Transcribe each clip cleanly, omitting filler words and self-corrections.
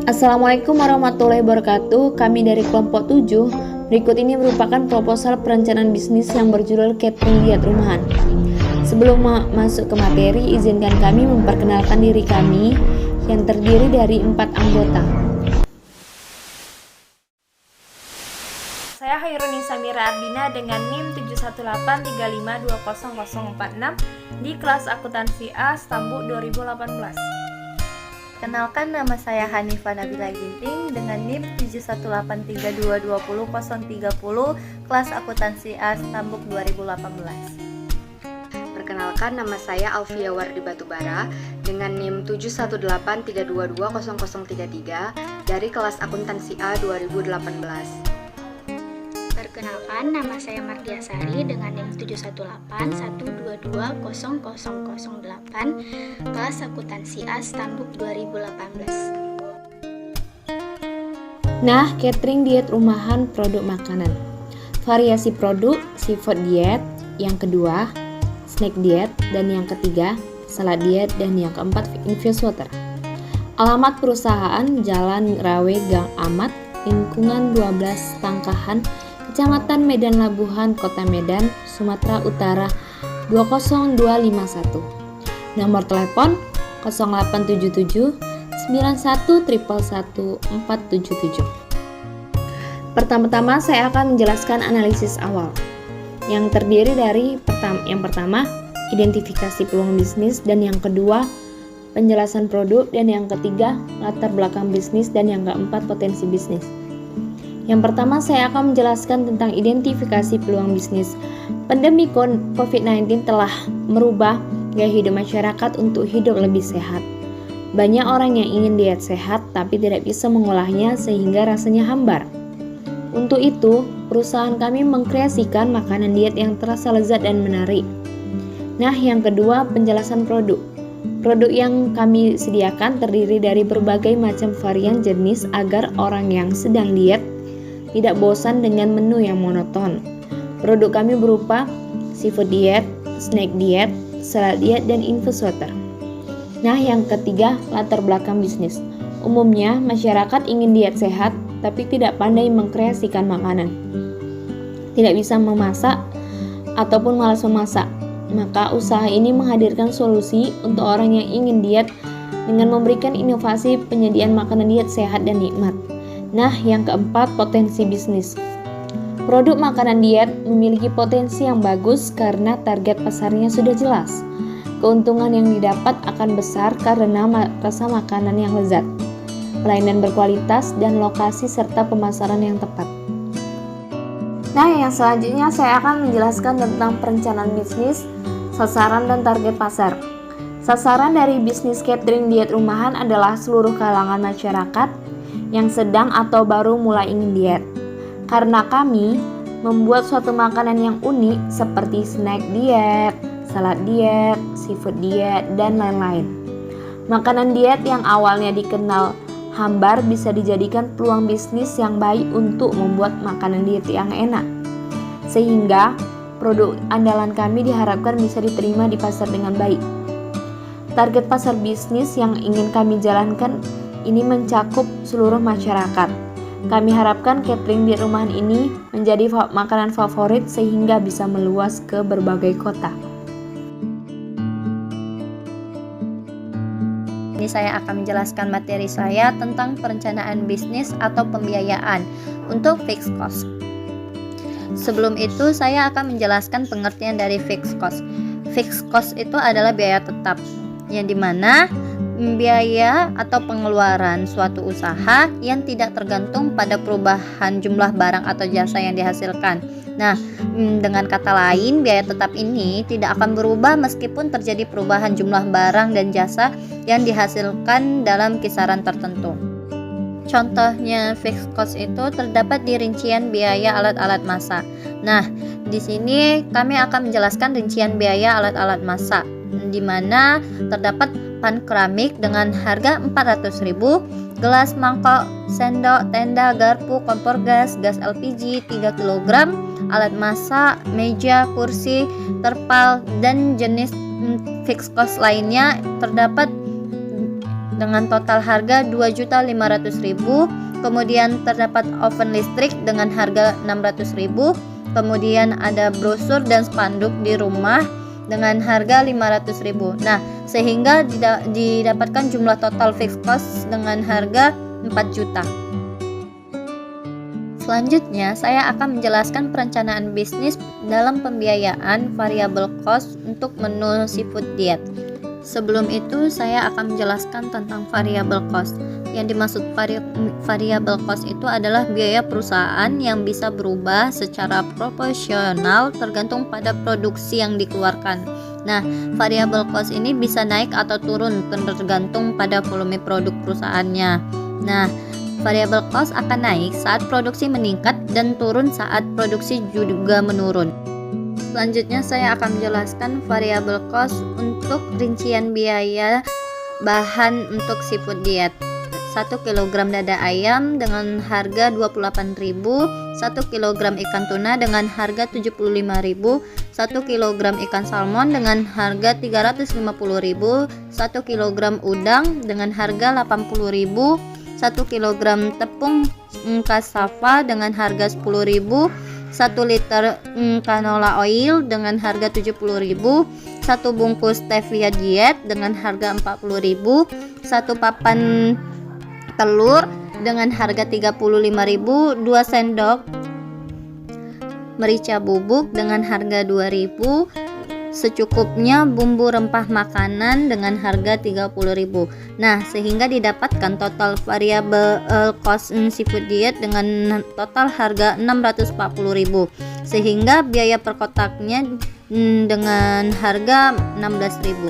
Assalamualaikum warahmatullahi wabarakatuh. Kami dari kelompok 7. Berikut ini merupakan proposal perencanaan bisnis yang berjudul Catering Diet Rumahan. Sebelum masuk ke materi, izinkan kami memperkenalkan diri kami yang terdiri dari 4 anggota. Saya Hairuni Samira Ardina dengan NIM 71835200046 di kelas akuntansi A Stambuk 2018. Kenalkan, nama saya Hanifah Nabila Ginting dengan NIM 71832200030 kelas akuntansi A Stambuk 2018. Perkenalkan, nama saya Alfia Wardi Batubara dengan NIM 71832200033 dari kelas akuntansi A 2018. Perkenalkan, nama saya Mardia Sari dengan NIM 71812200008 kelas akuntansi A Stambuk 2018. Nah, catering diet rumahan produk makanan. Variasi produk seafood diet, yang kedua snack diet, dan yang ketiga salad diet, dan yang keempat infused water. Alamat perusahaan Jalan Rawe Gang Amat, lingkungan 12 Tangkahan, Kecamatan Medan Labuhan, Kota Medan, Sumatera Utara 20251. Nomor telepon 0877 91111477. Pertama-tama saya akan menjelaskan analisis awal yang terdiri dari yang pertama identifikasi peluang bisnis, dan yang kedua penjelasan produk, dan yang ketiga latar belakang bisnis, dan yang keempat potensi bisnis. Yang pertama, saya akan menjelaskan tentang identifikasi peluang bisnis. Pandemi COVID-19 telah merubah gaya hidup masyarakat untuk hidup lebih sehat. Banyak orang yang ingin diet sehat tapi tidak bisa mengolahnya sehingga rasanya hambar. Untuk itu, perusahaan kami mengkreasikan makanan diet yang terasa lezat dan menarik. Nah, yang kedua, penjelasan produk. Produk yang kami sediakan terdiri dari berbagai macam varian jenis agar orang yang sedang diet tidak bosan dengan menu yang monoton. Produk kami berupa seafood diet, snack diet, salad diet, dan infused water. Nah, yang ketiga, latar belakang bisnis. Umumnya, masyarakat ingin diet sehat, tapi tidak pandai mengkreasikan makanan. Tidak bisa memasak, ataupun malas memasak. Maka usaha ini menghadirkan solusi untuk orang yang ingin diet dengan memberikan inovasi penyediaan makanan diet sehat dan nikmat. Nah, yang keempat, potensi bisnis. Produk makanan diet memiliki potensi yang bagus karena target pasarnya sudah jelas. Keuntungan yang didapat akan besar karena rasa makanan yang lezat, pelayanan berkualitas, dan lokasi serta pemasaran yang tepat. Nah, yang selanjutnya saya akan menjelaskan tentang perencanaan bisnis, sasaran, dan target pasar. Sasaran dari bisnis catering diet rumahan adalah seluruh kalangan masyarakat yang sedang atau baru mulai ingin diet. Karena kami membuat suatu makanan yang unik seperti snack diet, salad diet, seafood diet, dan lain-lain. Makanan diet yang awalnya dikenal hambar bisa dijadikan peluang bisnis yang baik untuk membuat makanan diet yang enak. Sehingga produk andalan kami diharapkan bisa diterima di pasar dengan baik. Target pasar bisnis yang ingin kami jalankan ini mencakup seluruh masyarakat. Kami harapkan catering di rumahan ini menjadi makanan favorit sehingga bisa meluas ke berbagai kota. Ini saya akan menjelaskan materi saya tentang perencanaan bisnis atau pembiayaan untuk fixed cost. Sebelum itu, saya akan menjelaskan pengertian dari fixed cost. Fixed cost itu adalah biaya tetap, yang dimana biaya atau pengeluaran suatu usaha yang tidak tergantung pada perubahan jumlah barang atau jasa yang dihasilkan. Nah, dengan kata lain, biaya tetap ini tidak akan berubah meskipun terjadi perubahan jumlah barang dan jasa yang dihasilkan dalam kisaran tertentu. Contohnya fixed cost itu terdapat di rincian biaya alat-alat masak. Nah, di sini kami akan menjelaskan rincian biaya alat-alat masak, di mana terdapat pan keramik dengan harga 400.000, gelas, mangkok, sendok, tenda, garpu, kompor gas, gas LPG 3 kg, alat masak, meja, kursi, terpal, dan jenis fixed cost lainnya terdapat dengan total harga 2.500.000. Kemudian terdapat oven listrik dengan harga 600.000. Kemudian ada brosur dan spanduk di rumah dengan harga 500.000. Nah, sehingga didapatkan jumlah total fixed cost dengan harga 4 juta. Selanjutnya, saya akan menjelaskan perencanaan bisnis dalam pembiayaan variable cost untuk menu seafood diet. Sebelum itu, saya akan menjelaskan tentang variable cost. Yang dimaksud variable cost itu adalah biaya perusahaan yang bisa berubah secara proporsional tergantung pada produksi yang dikeluarkan. Nah, variable cost ini bisa naik atau turun tergantung pada volume produk perusahaannya. Nah, variable cost akan naik saat produksi meningkat dan turun saat produksi juga menurun. Selanjutnya saya akan menjelaskan variable cost untuk rincian biaya bahan untuk seafood diet. 1 kg dada ayam dengan harga 28.000, 1 kg ikan tuna dengan harga 75.000, 1 kg ikan salmon dengan harga 350.000, 1 kg udang dengan harga 80.000, 1 kg tepung cassava dengan harga 10.000, 1 liter canola oil dengan harga 70.000, 1 bungkus stevia diet dengan harga 40.000, 1 papan telur dengan harga 35.000, 2 sendok merica bubuk dengan harga 2.000, secukupnya bumbu rempah makanan dengan harga 30.000. Nah, sehingga didapatkan total variable cost seafood diet dengan total harga 640.000. Sehingga biaya per kotaknya dengan harga 16.000.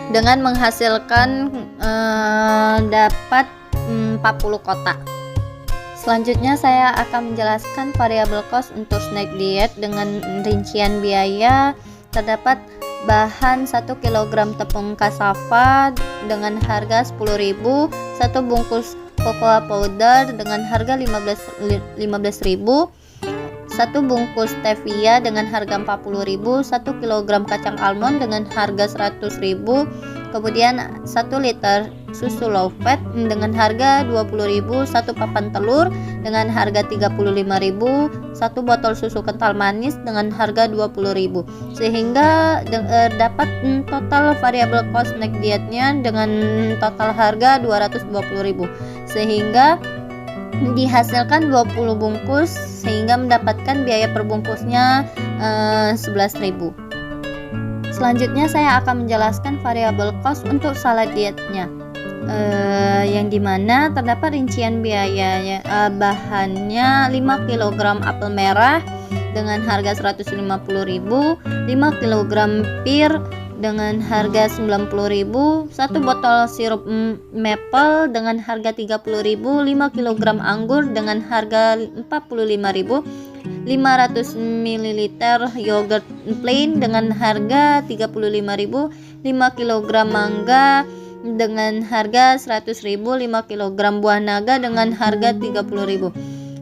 Dengan menghasilkan dapat 40 kotak. Selanjutnya saya akan menjelaskan variable cost untuk snack diet dengan rincian biaya. Terdapat bahan 1 kg tepung cassava dengan harga 10.000, 1 bungkus cocoa powder dengan harga 15.000, 1 bungkus stevia dengan harga 40.000, 1 kg kacang almond dengan harga 100.000, kemudian 1 liter susu low fat dengan harga 20.000, 1 papan telur dengan harga 35.000, 1 botol susu kental manis dengan harga 20.000. Sehingga dapat total variable cost snack dietnya dengan total harga 220.000. Sehingga dihasilkan 20 bungkus sehingga mendapatkan biaya per bungkusnya 11.000. Selanjutnya saya akan menjelaskan variable cost untuk salad dietnya, yang dimana terdapat rincian biayanya. Bahannya 5 kg apel merah dengan harga 150.000, 5 kg pir dengan harga 90.000, 1 botol sirup maple dengan harga 30.000, 5 kg anggur dengan harga 45.000, 500 ml yogurt plain dengan harga 35.000, 5 kg mangga dengan harga 100.000, 5 kg buah naga dengan harga 30.000.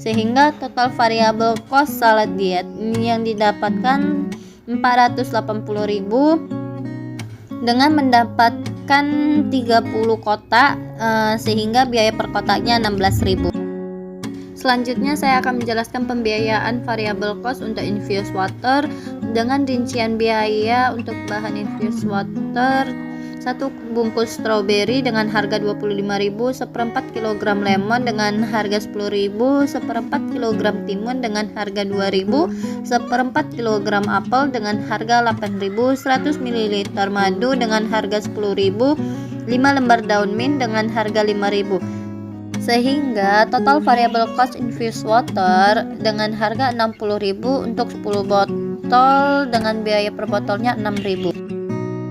Sehingga total variable cost salad diet yang didapatkan 480.000 dengan mendapatkan 30 kotak, sehingga biaya per kotaknya 16.000. Selanjutnya saya akan menjelaskan pembiayaan variable cost untuk infused water dengan rincian biaya untuk bahan infused water. 1 bungkus strawberry dengan harga 25.000, 1/4 kg lemon dengan harga 10.000, 1/4 kg timun dengan harga 2.000, 1/4 kg apel dengan harga 8.000, 100 ml madu dengan harga 10.000, 5 lembar daun mint dengan harga 5.000. Sehingga total variable cost infused water dengan harga 60.000 untuk 10 botol dengan biaya per botolnya 6.000.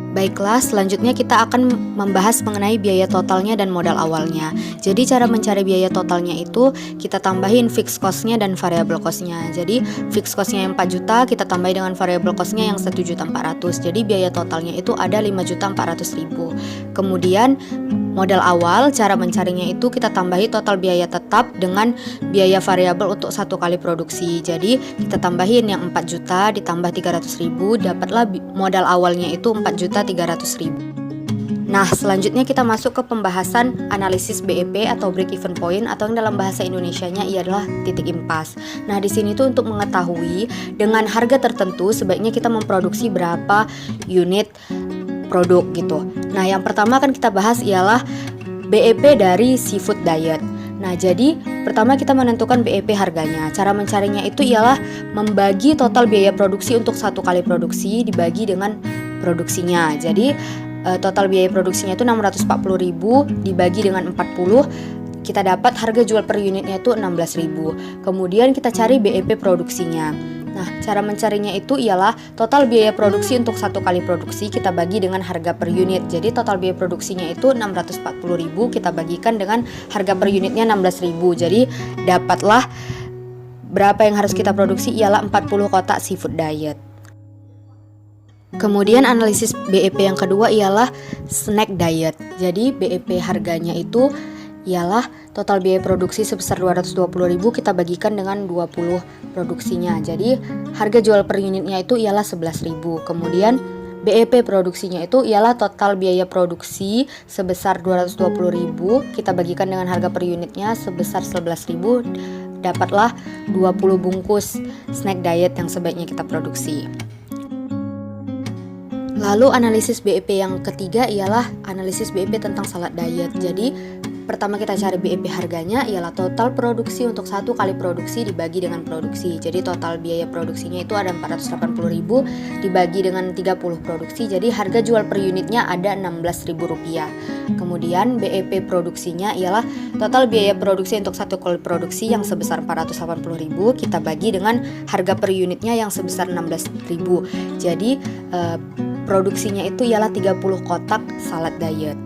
Baiklah, selanjutnya kita akan membahas mengenai biaya totalnya dan modal awalnya. Jadi cara mencari biaya totalnya itu kita tambahin fixed cost-nya dan variable cost-nya. Jadi fixed cost-nya yang 4 juta kita tambahin dengan variable cost-nya yang 1.400.000. Jadi biaya totalnya itu ada 5.400.000. Kemudian modal awal, cara mencarinya itu kita tambahi total biaya tetap dengan biaya variabel untuk 1 kali produksi. Jadi kita tambahin yang 4 juta ditambah 300.000, dapatlah modal awalnya itu 4.300.000. Nah, selanjutnya kita masuk ke pembahasan analisis BEP atau break even point, atau yang dalam bahasa Indonesianya adalah titik impas. Nah, di sini tuh untuk mengetahui dengan harga tertentu sebaiknya kita memproduksi berapa unit produk gitu. Nah, yang pertama akan kita bahas ialah BEP dari seafood diet. Nah, jadi pertama kita menentukan BEP harganya. Cara mencarinya itu ialah membagi total biaya produksi untuk satu kali produksi dibagi dengan produksinya. Jadi total biaya produksinya itu 640.000 dibagi dengan 40, kita dapat harga jual per unitnya itu 16.000. Kemudian kita cari BEP produksinya. Nah, cara mencarinya itu ialah total biaya produksi untuk satu kali produksi kita bagi dengan harga per unit. Jadi total biaya produksinya itu 640.000 kita bagikan dengan harga per unitnya 16.000. Jadi dapatlah berapa yang harus kita produksi ialah 40 kotak seafood diet. Kemudian analisis BEP yang kedua ialah snack diet. Jadi BEP harganya itu ialah total biaya produksi sebesar 220.000 kita bagikan dengan 20 produksinya. Jadi harga jual per unitnya itu ialah 11.000. Kemudian BEP produksinya itu ialah total biaya produksi sebesar 220.000 kita bagikan dengan harga per unitnya sebesar 11.000. Dapatlah 20 bungkus snack diet yang sebaiknya kita produksi. Lalu analisis BEP yang ketiga ialah analisis BEP tentang salad diet. Jadi pertama kita cari BEP harganya ialah total produksi untuk satu kali produksi dibagi dengan produksi. Jadi total biaya produksinya itu ada 480.000 dibagi dengan 30 produksi. Jadi harga jual per unitnya ada Rp16.000. Kemudian BEP produksinya ialah total biaya produksi untuk satu kali produksi yang sebesar 480.000 kita bagi dengan harga per unitnya yang sebesar 16.000. Jadi produksinya itu ialah 30 kotak salad diet.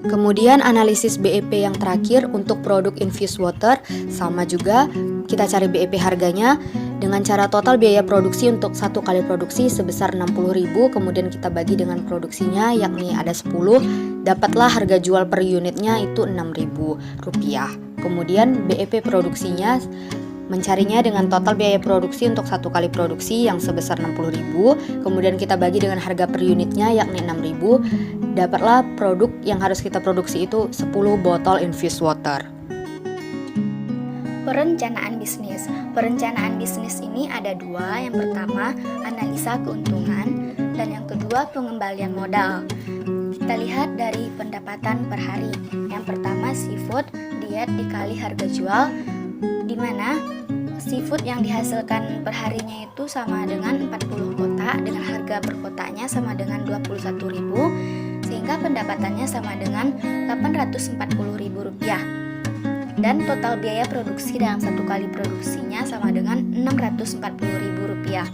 Kemudian analisis BEP yang terakhir untuk produk infused water, sama juga kita cari BEP harganya dengan cara total biaya produksi untuk satu kali produksi sebesar 60.000, kemudian kita bagi dengan produksinya yakni ada 10, dapatlah harga jual per unitnya itu Rp6.000. Kemudian BEP produksinya mencarinya dengan total biaya produksi untuk satu kali produksi yang sebesar 60.000, kemudian kita bagi dengan harga per unitnya yakni 6.000, dapatlah produk yang harus kita produksi itu 10 botol infused water. Perencanaan bisnis. Perencanaan bisnis ini ada dua. Yang pertama, analisa keuntungan, dan yang kedua, pengembalian modal. Kita lihat dari pendapatan per hari. Yang pertama, seafood diet dikali harga jual, di mana seafood yang dihasilkan perharinya itu sama dengan 40 kotak dengan harga per kotaknya sama dengan 21.000, sehingga pendapatannya sama dengan Rp840.000. Dan total biaya produksi dalam satu kali produksinya sama dengan Rp640.000.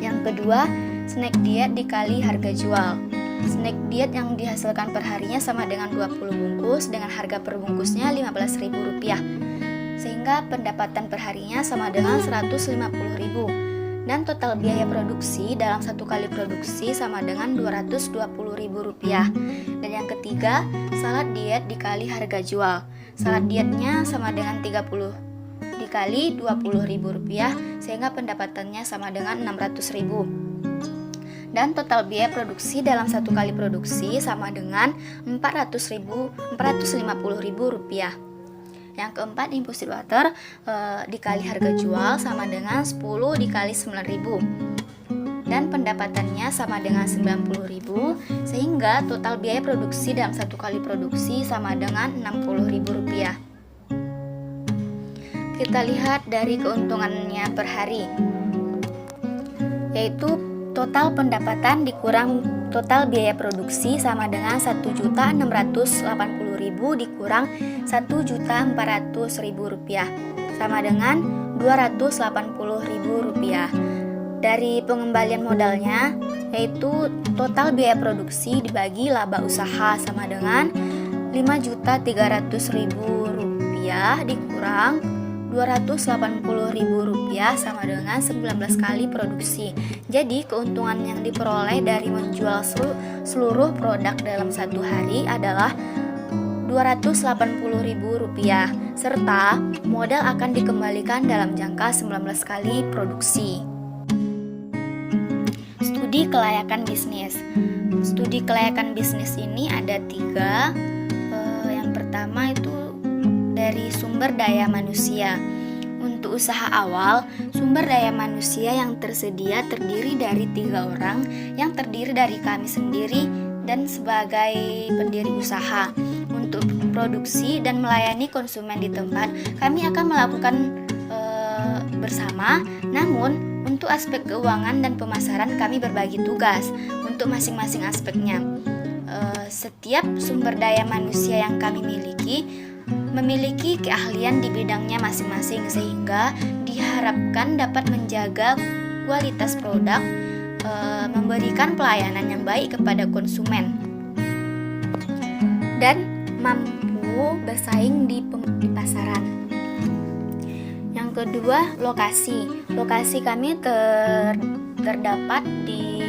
Yang kedua, snack diet dikali harga jual. Snack diet yang dihasilkan perharinya sama dengan 20 bungkus dengan harga per bungkusnya Rp15.000, sehingga pendapatan perharinya sama dengan Rp150.000. Dan total biaya produksi dalam satu kali produksi sama dengan Rp220.000. Dan yang ketiga, salad diet dikali harga jual. Salad dietnya sama dengan 30 dikali Rp20.000, sehingga pendapatannya sama dengan Rp600.000. Dan total biaya produksi dalam satu kali produksi sama dengan Rp450.000. Yang keempat, infused water dikali harga jual sama dengan 10 dikali 9.000, dan pendapatannya sama dengan 90.000, sehingga total biaya produksi dalam satu kali produksi sama dengan Rp60.000. Kita lihat dari keuntungannya per hari, yaitu total pendapatan dikurang total biaya produksi sama dengan Rp1.680.000 dikurang Rp1.400.000 sama dengan Rp280.000. Dari pengembalian modalnya, yaitu total biaya produksi dibagi laba usaha sama dengan Rp5.300.000 dikurang Rp280.000 sama dengan 19 kali produksi. Jadi keuntungan yang diperoleh dari menjual seluruh produk dalam satu hari adalah Rp280.000, serta modal akan dikembalikan dalam jangka 19 kali produksi. Studi kelayakan bisnis. studi kelayakan bisnis ini ada 3. Yang pertama itu dari sumber daya manusia. Untuk usaha awal, sumber daya manusia yang tersedia terdiri dari 3 orang yang terdiri dari kami sendiri dan sebagai pendiri usaha. Untuk produksi dan melayani konsumen di tempat, kami akan melakukan bersama. Namun, untuk aspek keuangan dan pemasaran kami berbagi tugas untuk masing-masing aspeknya. Setiap sumber daya manusia yang kami memiliki keahlian di bidangnya masing-masing, sehingga diharapkan dapat menjaga kualitas produk, memberikan pelayanan yang baik kepada konsumen, dan mampu bersaing di pasaran. Yang kedua, lokasi. Lokasi kami terdapat di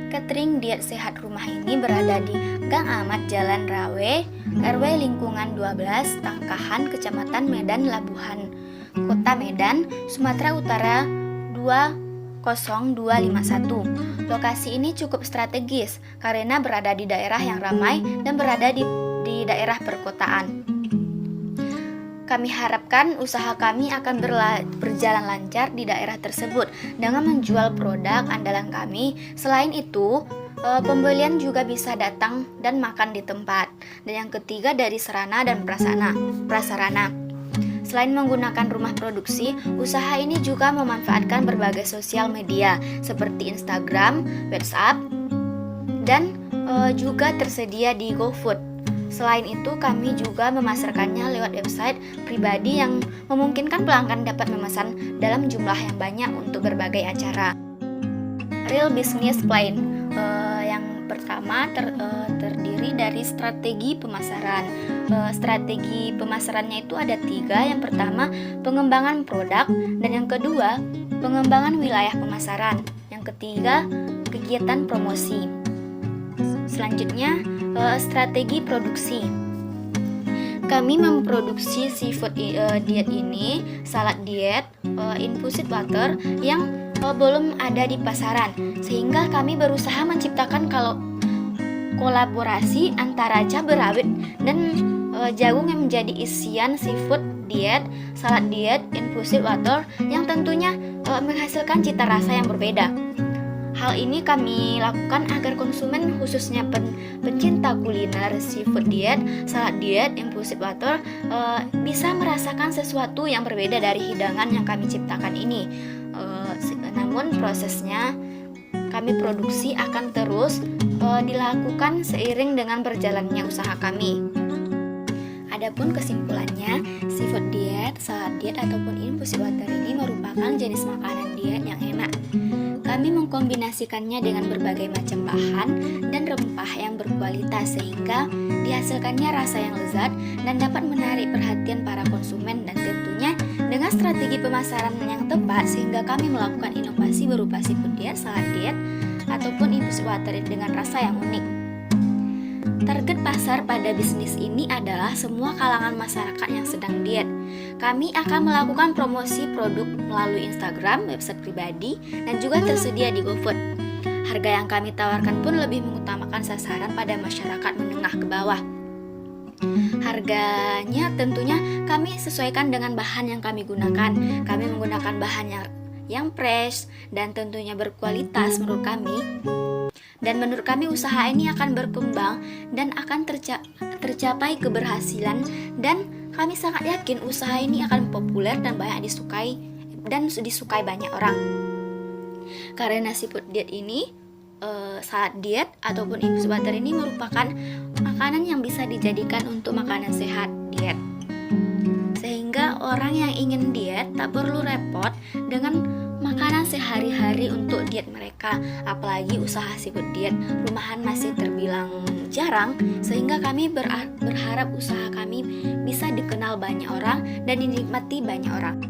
Catering Diet Sehat Rumah ini berada di Gang Ahmad Jalan Rawe, RW Lingkungan 12, Tangkahan, Kecamatan Medan Labuhan, Kota Medan, Sumatera Utara 20251. Lokasi ini cukup strategis karena berada di daerah yang ramai dan berada di daerah perkotaan. Kami harapkan usaha kami akan berjalan lancar di daerah tersebut dengan menjual produk andalan kami. Selain itu, pembelian juga bisa datang dan makan di tempat. Dan yang ketiga dari sarana dan prasarana. Selain menggunakan rumah produksi, usaha ini juga memanfaatkan berbagai sosial media seperti Instagram, WhatsApp, dan juga tersedia di GoFood. Selain itu, kami juga memasarkannya lewat website pribadi yang memungkinkan pelanggan dapat memesan dalam jumlah yang banyak untuk berbagai acara. Real Business Plan. Yang pertama terdiri dari strategi pemasaran. Strategi pemasarannya itu ada 3. Yang pertama, pengembangan produk, dan yang kedua, pengembangan wilayah pemasaran. Yang ketiga, kegiatan promosi. Selanjutnya, strategi produksi. Kami memproduksi seafood diet ini, salad diet, infused water yang belum ada di pasaran, sehingga kami berusaha menciptakan kolaborasi antara cabai rawit dan jagung yang menjadi isian seafood diet, salad diet, infused water yang tentunya menghasilkan cita rasa yang berbeda. Hal ini kami lakukan agar konsumen, khususnya pencinta kuliner seafood diet, salad diet, infused water, bisa merasakan sesuatu yang berbeda dari hidangan yang kami ciptakan ini. Namun prosesnya kami produksi akan terus dilakukan seiring dengan berjalannya usaha kami. Adapun kesimpulannya, seafood diet, salad diet, ataupun infused water ini merupakan jenis makanan diet yang enak. Kami mengkombinasikannya dengan berbagai macam bahan dan rempah yang berkualitas sehingga dihasilkannya rasa yang lezat dan dapat menarik perhatian para konsumen, dan tentunya dengan strategi pemasaran yang tepat sehingga kami melakukan inovasi berupa seafood diet, salad diet, ataupun infused water dengan rasa yang unik. Target pasar pada bisnis ini adalah semua kalangan masyarakat yang sedang diet. Kami akan melakukan promosi produk melalui Instagram, website pribadi, dan juga tersedia di GoFood. Harga yang kami tawarkan pun lebih mengutamakan sasaran pada masyarakat menengah ke bawah. Harganya tentunya kami sesuaikan dengan bahan yang kami gunakan. Kami menggunakan bahan yang fresh dan tentunya berkualitas menurut kami. Dan menurut kami usaha ini akan berkembang dan akan tercapai keberhasilan, dan kami sangat yakin usaha ini akan populer dan banyak disukai banyak orang. Karena seafood diet ini, salad diet ataupun infused water ini merupakan makanan yang bisa dijadikan untuk makanan sehat diet. Sehingga orang yang ingin diet tak perlu repot dengan makanan sehari-hari untuk diet mereka. Apalagi usaha seafood diet rumahan masih terbilang jarang, sehingga kami berharap usaha kami bisa dikenal banyak orang dan dinikmati banyak orang.